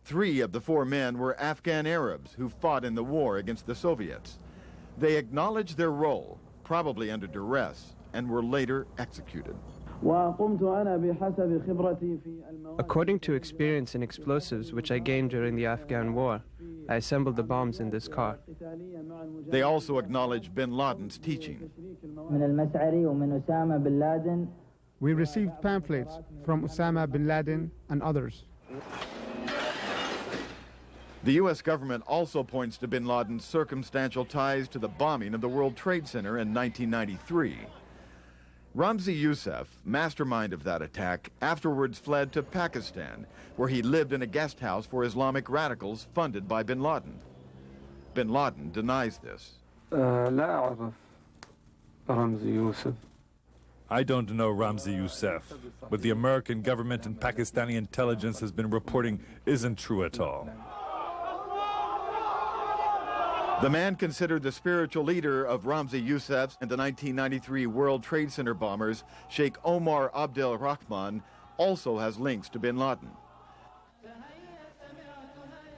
3 of the 4 men were Afghan Arabs who fought in the war against the Soviets. They acknowledged their role, probably under duress, and were later executed.
According to experience in explosives which I gained during the Afghan war, I assembled the bombs in this car.
They also acknowledged bin Laden's teaching.
We received pamphlets from Osama bin Laden and others.
The U.S. government also points to bin Laden's circumstantial ties to the bombing of the World Trade Center in 1993. Ramzi Youssef, mastermind of that attack, afterwards fled to Pakistan, where he lived in a guest house for Islamic radicals funded by bin Laden. Bin Laden denies this.
I don't know Ramzi Youssef. What the American government and Pakistani intelligence has been reporting isn't true at all.
The man considered the spiritual leader of Ramzi Youssef's and the 1993 World Trade Center bombers, Sheikh Omar Abdel Rahman, also has links to bin Laden.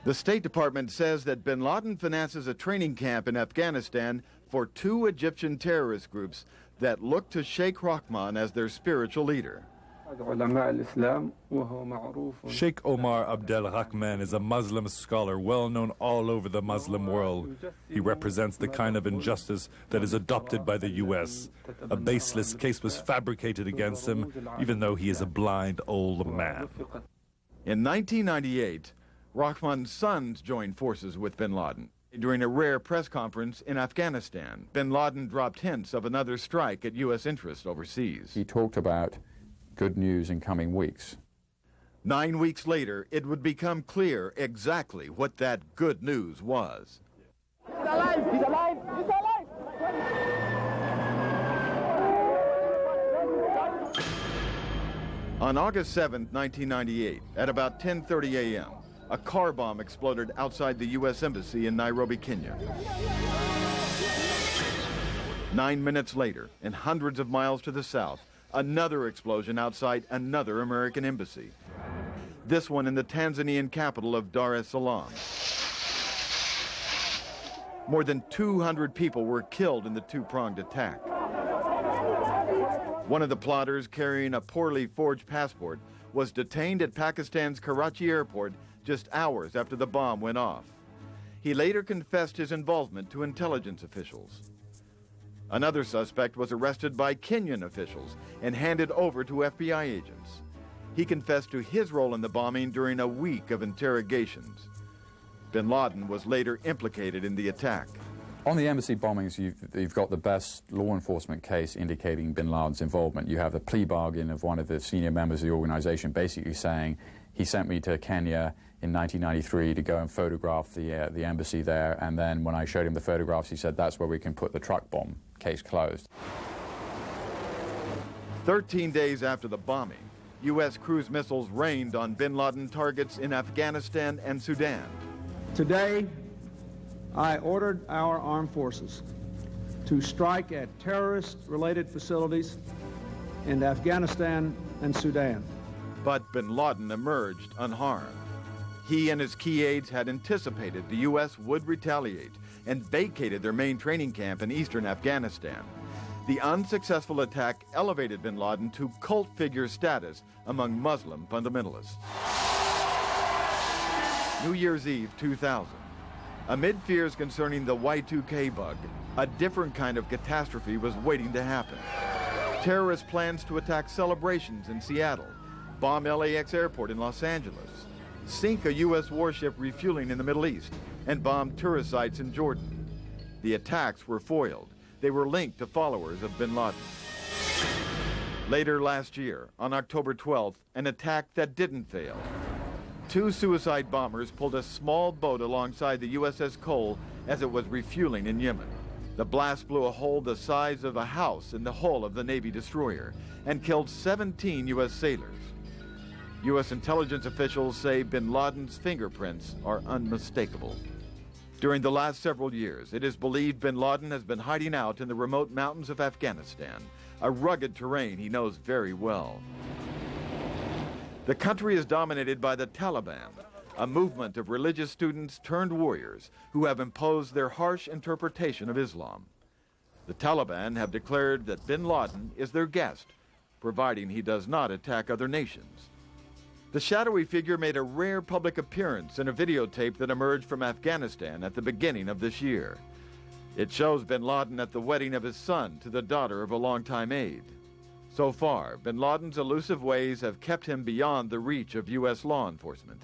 The State Department says that bin Laden finances a training camp in Afghanistan for 2 Egyptian terrorist groups that look to Sheikh Rahman as their spiritual leader.
Sheikh Omar Abdel Rahman is a Muslim scholar well known all over the Muslim world. He represents the kind of injustice that is adopted by the U.S. A baseless case was fabricated against him, even though he is a blind old man.
In 1998, Rahman's sons joined forces with bin Laden. During a rare press conference in Afghanistan, bin Laden dropped hints of another strike at U.S. interests overseas.
He talked about good news in coming weeks.
9 weeks later, it would become clear exactly what that good news was.
He's alive! He's alive! He's alive!
On August 7, 1998, at about 10:30 a.m., a car bomb exploded outside the U.S. Embassy in Nairobi, Kenya. 9 minutes later, and hundreds of miles to the south, another explosion outside another American embassy. this one in the Tanzanian capital of Dar es Salaam. More than 200 people were killed in the two-pronged attack. One of the plotters, carrying a poorly forged passport, was detained at Pakistan's Karachi airport just hours after the bomb went off. He later confessed his involvement to intelligence officials. Another suspect was arrested by Kenyan officials and handed over to FBI agents. He confessed to his role in the bombing during a week of interrogations. Bin Laden was later implicated in the attack.
On the embassy bombings, you've got the best law enforcement case indicating bin Laden's involvement. You have the plea bargain of one of the senior members of the organization basically saying, he sent me to Kenya in 1993 to go and photograph the embassy there, and then when I showed him the photographs, he said, that's where we can put the truck bomb. Case closed.
13 days after the bombing, U.S. cruise missiles rained on bin Laden targets in Afghanistan and Sudan.
Today, I ordered our armed forces to strike at terrorist-related facilities in Afghanistan and Sudan.
But bin Laden emerged unharmed. He and his key aides had anticipated the U.S. would retaliate and vacated their main training camp in eastern Afghanistan. The unsuccessful attack elevated bin Laden to cult figure status among Muslim fundamentalists. New Year's Eve 2000. Amid fears concerning the Y2K bug, a different kind of catastrophe was waiting to happen. Terrorist plans to attack celebrations in Seattle, bomb LAX airport in Los Angeles, sink a U.S. warship refueling in the Middle East, and bomb tourist sites in Jordan. The attacks were foiled. They were linked to followers of bin Laden. Later last year, on October 12th, an attack that didn't fail. Two suicide bombers pulled a small boat alongside the USS Cole as it was refueling in Yemen. The blast blew a hole the size of a house in the hull of the Navy destroyer and killed 17 U.S. sailors. U.S. intelligence officials say bin Laden's fingerprints are unmistakable. During the last several years, it is believed bin Laden has been hiding out in the remote mountains of Afghanistan, a rugged terrain he knows very well. The country is dominated by the Taliban, a movement of religious students turned warriors who have imposed their harsh interpretation of Islam. The Taliban have declared that bin Laden is their guest, providing he does not attack other nations. The shadowy figure made a rare public appearance in a videotape that emerged from Afghanistan at the beginning of this year. It shows bin Laden at the wedding of his son to the daughter of a longtime aide. So far, bin Laden's elusive ways have kept him beyond the reach of U.S. law enforcement.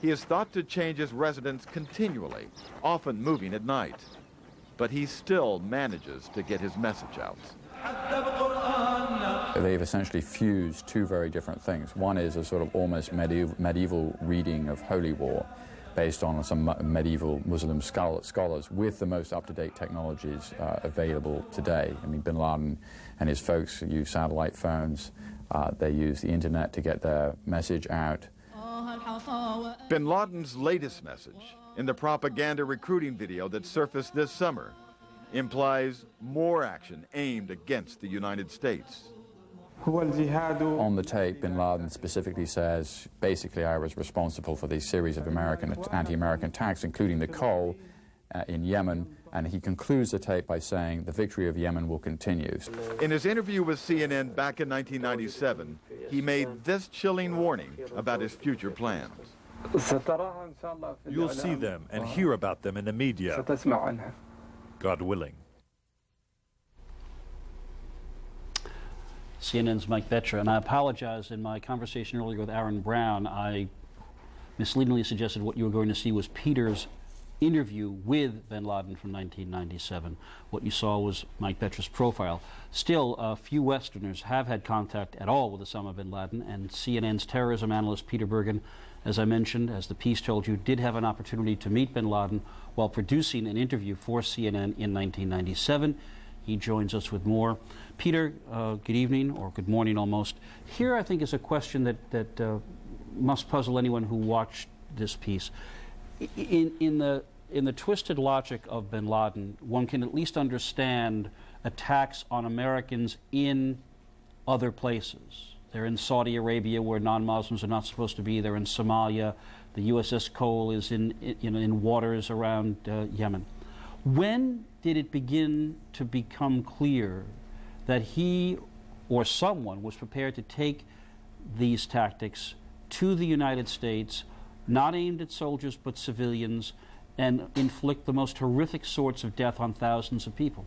He is thought to change his residence continually, often moving at night. But he still manages to get his message out.
They've essentially fused two very different things. One is a sort of almost medieval reading of Holy War, based on some medieval Muslim scholars with the most up-to-date technologies available today. I mean, bin Laden and his folks use satellite phones. They use the internet to get their message out.
Bin Laden's latest message, in the propaganda recruiting video that surfaced this summer, implies more action aimed against the United States.
On the tape, bin Laden specifically says, basically, I was responsible for these series of anti-American attacks, including the Cole in Yemen, and he concludes the tape by saying, the victory of Yemen will continue.
In his interview with CNN back in 1997, he made this chilling warning about his future plans.
You'll see them and hear about them in the media, God willing.
CNN's Mike Boettcher, and I apologize. In my conversation earlier with Aaron Brown, I misleadingly suggested what you were going to see was Peter's interview with bin Laden from 1997. What you saw was Mike Boettcher's profile. Still, few Westerners have had contact at all with Osama bin Laden, and CNN's terrorism analyst Peter Bergen, as I mentioned, as the piece told you, did have an opportunity to meet bin Laden while producing an interview for CNN in 1997. He joins us with more. Peter, good evening, or good morning almost. Here I think is a question that must puzzle anyone who watched this piece. In the twisted logic of bin Laden, one can at least understand attacks on Americans in other places. They're in Saudi Arabia, where non-Muslims are not supposed to be. They're in Somalia. The USS Cole is in waters around Yemen. When did it begin to become clear that he or someone was prepared to take these tactics to the United States, not aimed at soldiers but civilians, and inflict the most horrific sorts of death on thousands of people?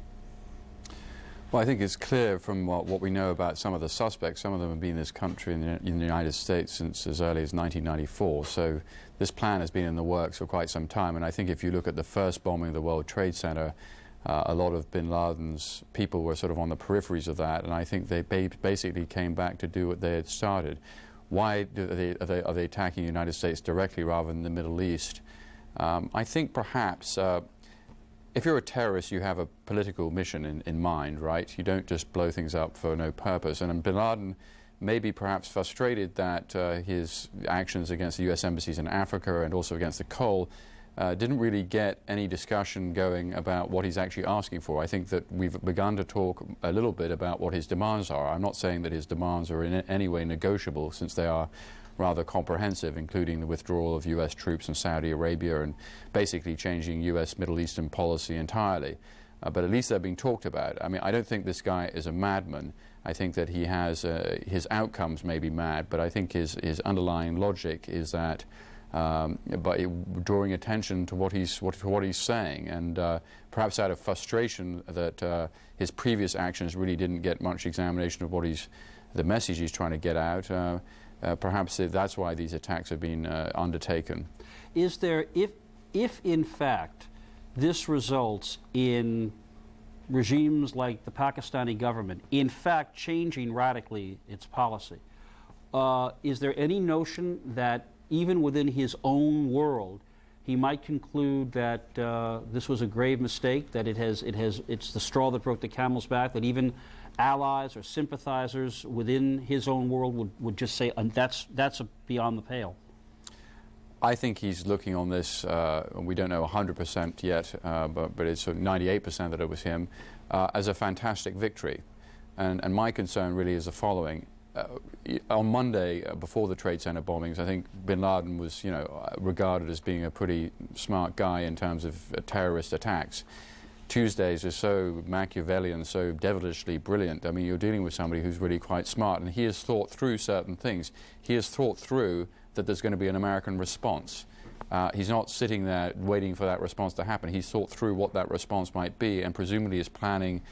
Well, I think it's clear from what we know about some of the suspects. Some of them have been in this country in the United States since as early as 1994. So this plan has been in the works for quite some time. And I think if you look at the first bombing of the World Trade Center, a lot of bin Laden's people were sort of on the peripheries of that. And I think they basically came back to do what they had started. Why are they attacking the United States directly rather than the Middle East? I think perhaps if you're a terrorist, you have a political mission in mind, right? You don't just blow things up for no purpose. And bin Laden may be perhaps frustrated that his actions against the U.S. embassies in Africa and also against the Cole didn't really get any discussion going about what he's actually asking for. I think that we've begun to talk a little bit about what his demands are. I'm not saying that his demands are in any way negotiable, since they are rather comprehensive, including the withdrawal of U.S. troops in Saudi Arabia and basically changing U.S. Middle Eastern policy entirely. But at least they're being talked about. I mean, I don't think this guy is a madman. I think that he has, his outcomes may be mad, but I think his underlying logic is that by drawing attention to what he's saying, and perhaps out of frustration that his previous actions really didn't get much examination of the message he's trying to get out. Perhaps that's why these attacks have been undertaken.
Is there, if in fact this results in regimes like the Pakistani government in fact changing radically its policy, is there any notion that even within his own world he might conclude that this was a grave mistake, that it's the straw that broke the camel's back, that even allies or sympathizers within his own world would just say, that's beyond the pale?
I think he's looking on this, we don't know 100% yet, but it's 98% that it was him, as a fantastic victory. And my concern really is the following. On Monday, before the Trade Center bombings, I think bin Laden was, regarded as being a pretty smart guy in terms of terrorist attacks. Tuesdays are so Machiavellian, so devilishly brilliant. I mean, you're dealing with somebody who's really quite smart, and he has thought through certain things. He has thought through that there's going to be an American response. He's not sitting there waiting for that response to happen. He's thought through what that response might be, and presumably is planning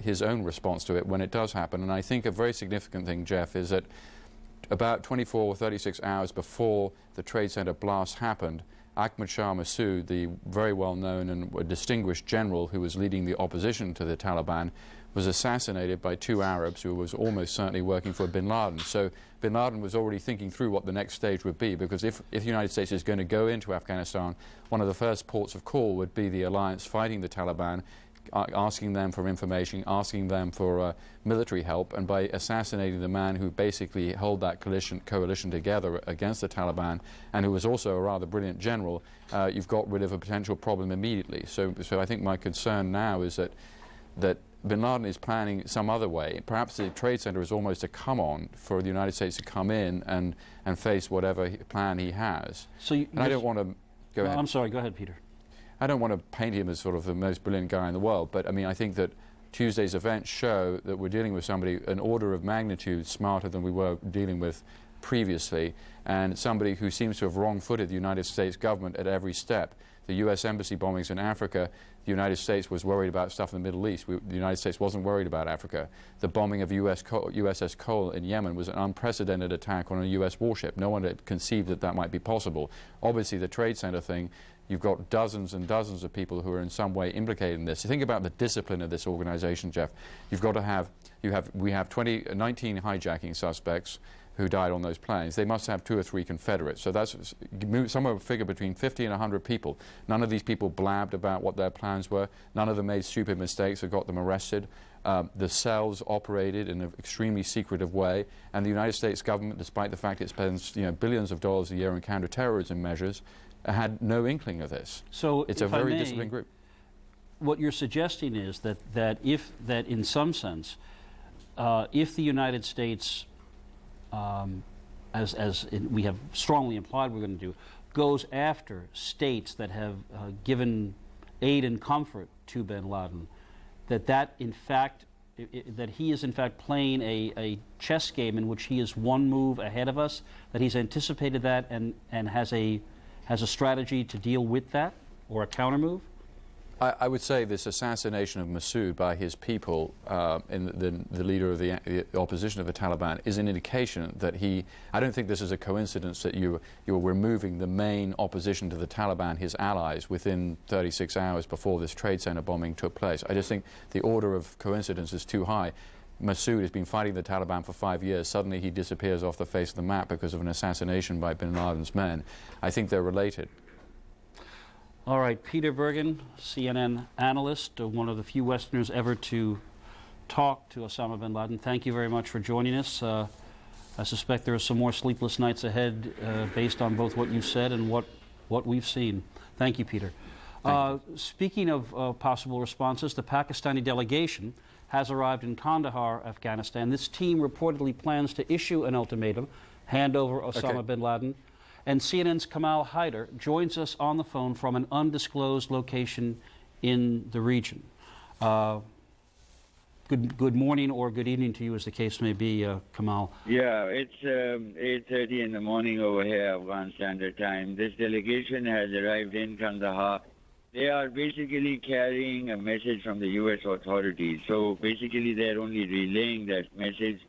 his own response to it when it does happen. And I think a very significant thing, Jeff, is that about 24 or 36 hours before the Trade Center blast happened, Ahmad Shah Massoud, the very well-known and distinguished general who was leading the opposition to the Taliban, was assassinated by two Arabs who was almost certainly working for bin Laden. So bin Laden was already thinking through what the next stage would be, because if the United States is going to go into Afghanistan, one of the first ports of call would be the alliance fighting the Taliban, asking them for information, asking them for military help, and by assassinating the man who basically held that coalition together against the Taliban, and who was also a rather brilliant general, you've got rid of a potential problem immediately. So I think my concern now is that bin Laden is planning some other way. Perhaps the Trade Center is almost a come-on for the United States to come in and face whatever plan he has. And I don't want to... Go ahead.
I'm sorry, go ahead, Peter.
I don't want to paint him as sort of the most brilliant guy in the world, but I mean, I think that Tuesday's events show that we're dealing with somebody an order of magnitude smarter than we were dealing with previously, and somebody who seems to have wrong-footed the United States government at every step. The U.S. embassy bombings in Africa, the United States was worried about stuff in the Middle East. The United States wasn't worried about Africa. The bombing of USS Cole in Yemen was an unprecedented attack on a U.S. warship. No one had conceived that might be possible. Obviously, the Trade Center thing, you've got dozens and dozens of people who are in some way implicated in this. Think about the discipline of this organization, Jeff. You've got to have, we have 19 hijacking suspects who died on those planes. They must have 2 or 3 Confederates. So that's somewhere a figure between 50 and 100 people. None of these people blabbed about what their plans were. None of them made stupid mistakes that got them arrested. The cells operated in an extremely secretive way, and the United States government, despite the fact it spends billions of dollars a year on counterterrorism measures, had no inkling of this.
So
it's a very disciplined group.
What you're suggesting is that in some sense, if the United States we have strongly implied we're going to do, goes after states that have given aid and comfort to bin Laden, that in fact that he is in fact playing a chess game in which he is one move ahead of us, that he's anticipated that and has a strategy to deal with that, or a counter move?
I would say this assassination of Massoud by his people, the leader of the opposition of the Taliban, is an indication that I don't think this is a coincidence that you're removing the main opposition to the Taliban, his allies, within 36 hours before this trade center bombing took place. I just think the order of coincidence is too high. Massoud has been fighting the Taliban for 5 years. Suddenly he disappears off the face of the map because of an assassination by bin Laden's men. I think they're related.
All right, Peter Bergen, CNN analyst, one of the few Westerners ever to talk to Osama bin Laden. Thank you very much for joining us. I suspect there are some more sleepless nights ahead based on both what you've said and what we've seen. Thank you, Peter. Speaking of possible responses, the Pakistani delegation has arrived in Kandahar, Afghanistan. This team reportedly plans to issue an ultimatum, hand over Osama bin Laden. And CNN's Kamal Haider joins us on the phone from an undisclosed location in the region. Good morning or good evening to you, as the case may be, Kamal.
Yeah, it's 8:30 in the morning over here, Afghan Standard Time. This delegation has arrived in Kandahar. They are basically carrying a message from the U.S. authorities. So basically they're only relaying that message.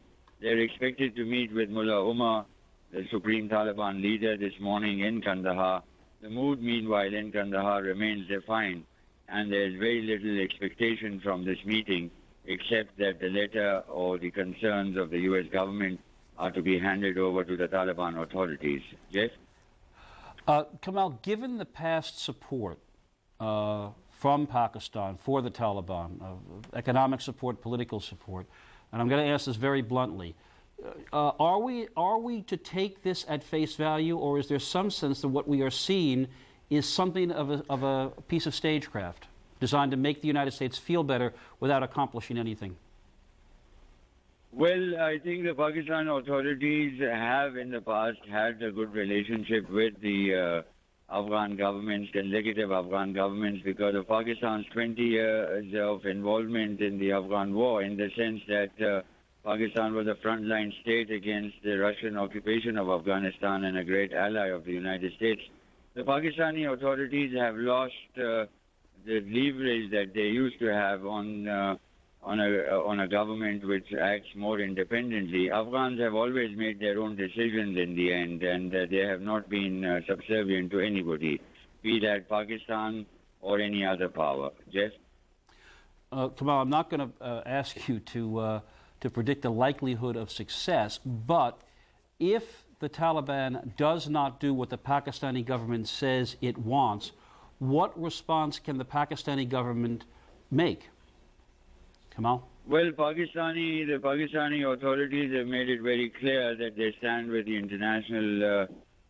They're expected to meet with Mullah Umar, the Supreme Taliban leader, this morning in Kandahar. The mood, meanwhile, in Kandahar remains defined, and there's very little expectation from this meeting, except that the letter or the concerns of the U.S. government are to be handed over to the Taliban authorities. Jeff?
Kamal, given the past support from Pakistan for the Taliban, economic support, political support, and I'm going to ask this very bluntly, are we to take this at face value, or is there some sense that what we are seeing is something of a piece of stagecraft designed to make the United States feel better without accomplishing anything?
Well, I think the Pakistan authorities have in the past had a good relationship with the Afghan governments, consecutive Afghan governments, because of Pakistan's 20 years of involvement in the Afghan war, in the sense that Pakistan was a frontline state against the Russian occupation of Afghanistan and a great ally of the United States. The Pakistani authorities have lost the leverage that they used to have on a government which acts more independently. Afghans have always made their own decisions in the end, and they have not been subservient to anybody, be that Pakistan or any other power. Jeff?
Kamal, I'm not going to ask you to predict the likelihood of success, but if the Taliban does not do what the Pakistani government says it wants, what response can the Pakistani government make? Kamal?
Well, the Pakistani authorities have made it very clear that they stand with the international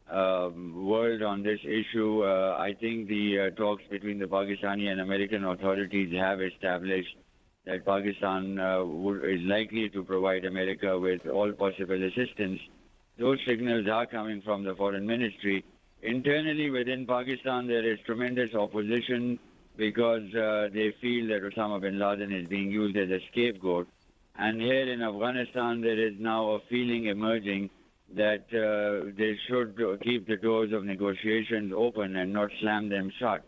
world on this issue. I think the talks between the Pakistani and American authorities have established that Pakistan is likely to provide America with all possible assistance. Those signals are coming from the foreign ministry. Internally within Pakistan, there is tremendous opposition because they feel that Osama bin Laden is being used as a scapegoat. And here in Afghanistan, there is now a feeling emerging that they should keep the doors of negotiations open and not slam them shut.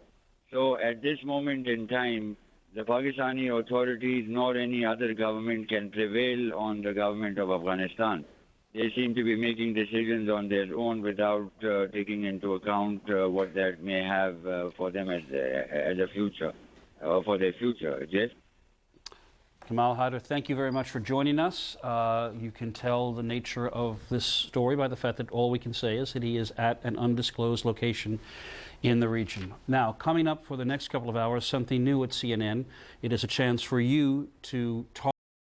So at this moment in time, the Pakistani authorities nor any other government can prevail on the government of Afghanistan. They seem to be making decisions on their own without taking into account what that may have for them as a future, for their future. Jeff?
Kamal Haider, thank you very much for joining us. You can tell the nature of this story by the fact that all we can say is that he is at an undisclosed location in the region. Now, coming up for the next couple of hours, something new at CNN. It is a chance for you to talk